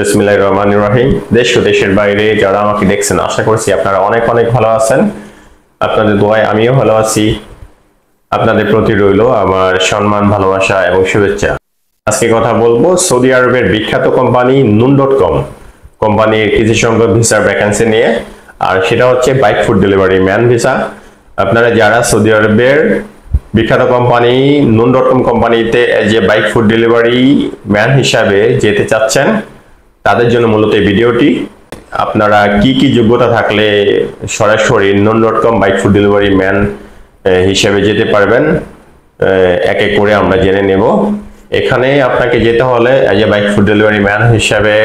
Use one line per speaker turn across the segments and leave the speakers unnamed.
বিসমিল্লাহির রহমানির রহিম। দেশ ও দেশের বাইরে যারা আমাকে দেখছেন, আশা করছি আপনারা অনেক অনেক ভালো আছেন। আপনাদের দোয়ায় আমিও ভালো আছি। আপনাদের প্রতি রইল আমার সম্মান, ভালোবাসা এবং শুভেচ্ছা। আজকে কথা বলবো সৌদি আরবের বিখ্যাত কোম্পানি নুন.কম কোম্পানির কিছু সংখ্যক ভিসার ভ্যাকেন্সি নিয়ে, আর সেটা হচ্ছে bike food delivery man visa. আপনারা যারা সৌদি আরবের বিখ্যাত কোম্পানি নুন.কম কোম্পানিতে যে বাইক ফুড ডেলিভারি ম্যান হিসাবে যেতে চাচ্ছেন, তাদের জন্য মূলত এই ভিডিওটি। আপনারা কি কি যোগ্যতা থাকলে সরাসরি নুন.কম বাইক ফুড ডেলিভারি ম্যান হিসেবে যেতে পারবেন, এক এক করে আমরা জেনে নেব। এখানে আপনাকে যেতে হলে as a bike food delivery man হিসাবে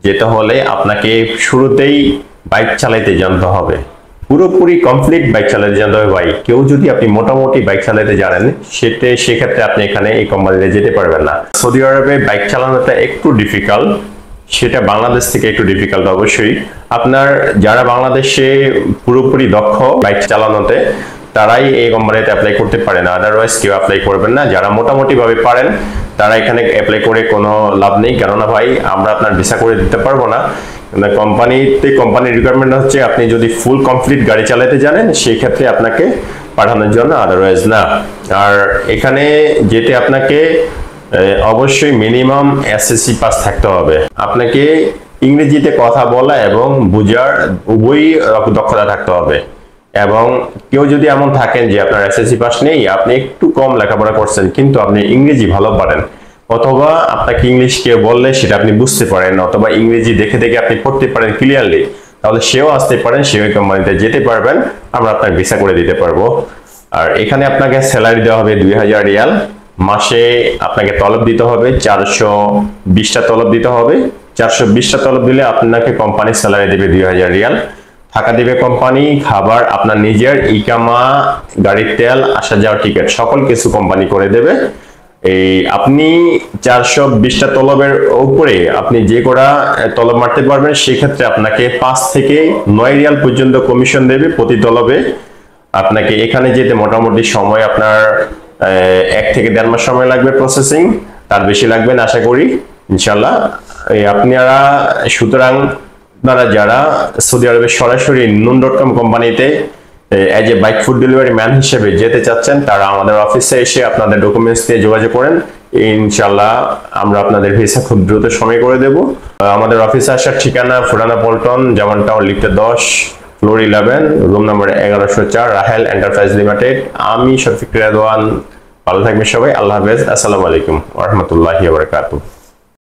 যেতে হলে আপনাকে শুরুতেই বাইক চালাতে জানতে হবে, পুরোপুরি কমপ্লিট বাইক চালাতে জানতে হবে ভাই। কেউ যদি আপনি মোটামুটি বাইক চালাতে জানেন, সেক্ষেত্রে আপনি এখানে এই কোম্পানিতে যেতে পারবেন না। সৌদি আরবে বাইক চালানোটা একটু ডিফিকাল্ট, সেটা বাংলাদেশ থেকে একটু ডিফিকাল্ট অবশ্যই। আপনার যারা বাংলাদেশে পুরোপুরি দক্ষ বাইক চালানোতে, তারাই এই কোম্পানিতে অ্যাপ্লাই করতে পারেন, আদারওয়াইজ কেউ অ্যাপ্লাই করবেন না। যারা মোটামুটি ভাবে পারেন তারা এখানে অ্যাপ্লাই করে কোনো লাভ নেই, কেননা ভাই আমরা আপনার ভিসা করে দিতে পারবো না। কোম্পানির রিকোয়ারমেন্ট হচ্ছে আপনি যদি ফুল কমপ্লিট গাড়ি চালাতে জানেন, সেই ক্ষেত্রে আপনাকে পাঠানোর জন্য, আদারওয়াইজ না। আর এখানে যেতে আপনাকে অবশ্যই মিনিমাম এসএসসি পাস থাকতে হবে। আপনাকে ইংরেজিতে কথা বলা এবং বোঝার উভয়ই দক্ষতা থাকতে হবে। এবং কেউ যদি এমন থাকেন যে আপনার এসএসসি পাস নেই, আপনি একটু কম লেখাপড়া করছেন কিন্তু আপনি ইংরেজি ভালো পারেন, অথবা আপনাকে ইংলিশ কেউ বললে সেটা আপনি বুঝতে পারেন, অথবা ইংরেজি দেখে দেখে আপনি পড়তে পারেন ক্লিয়ারলি, তাহলে সেও আসতে পারেন, সেও কোম্পানিতে যেতে পারবেন, আমরা আপনার ভিসা করে দিতে পারবো। আর এখানে আপনাকে স্যালারি দেওয়া হবে 2000 রিয়াল। মাসে আপনাকে তলব দিতে হবে 420টা তলব দিতে হবে। 420টা তলব দিলে আপনাকে কোম্পানি স্যালারি দেবে 2000 রিয়াল। থাকা দিবে কোম্পানি, খাবার, আপনার নিজের ইকামা, গাড়ির তেল, আসা যাওয়ার টিকিট, সকল কিছু কোম্পানি করে দেবে। এই আপনি 420টা তলবের উপরে আপনি যে করা তলব মারতে পারবেন, সেক্ষেত্রে আপনাকে 5 থেকে 9 রিয়াল পর্যন্ত কমিশন দেবে প্রতি তলবে। আপনাকে এখানে যেতে মোটামুটি সময় আপনার 1 থেকে 1.5 মাস সময় লাগবে প্রসেসিং, তার বেশি লাগবে না আশা করি ইনশাল্লাহ। আপনারা সুতরাং আপনারা যারা সৌদি আরবের সরাসরি নুন.কম কোম্পানিতে as a bike food delivery man হিসেবে যেতে চাচ্ছেন, তারা আমাদের অফিসে এসে আপনাদের ডকুমেন্টস নিয়ে যোগাযোগ করেন। ইনশাল্লাহ আমরা আপনাদের ভিসা খুব দ্রুত সময় করে দেব। আমাদের অফিসে আসার ঠিকানা ফুরানা পল্টন, যেমন টাউন, লিফটে 10, floor 11, room number 1104, Rahel enterprise limited. আমি শফিক রেদওয়ান। ভালো থাকবেন সবাই। আল্লাহ হাফেজ। আসসালামু আলাইকুম ওয়া রাহমাতুল্লাহি ওয়া বারাকাতুহু।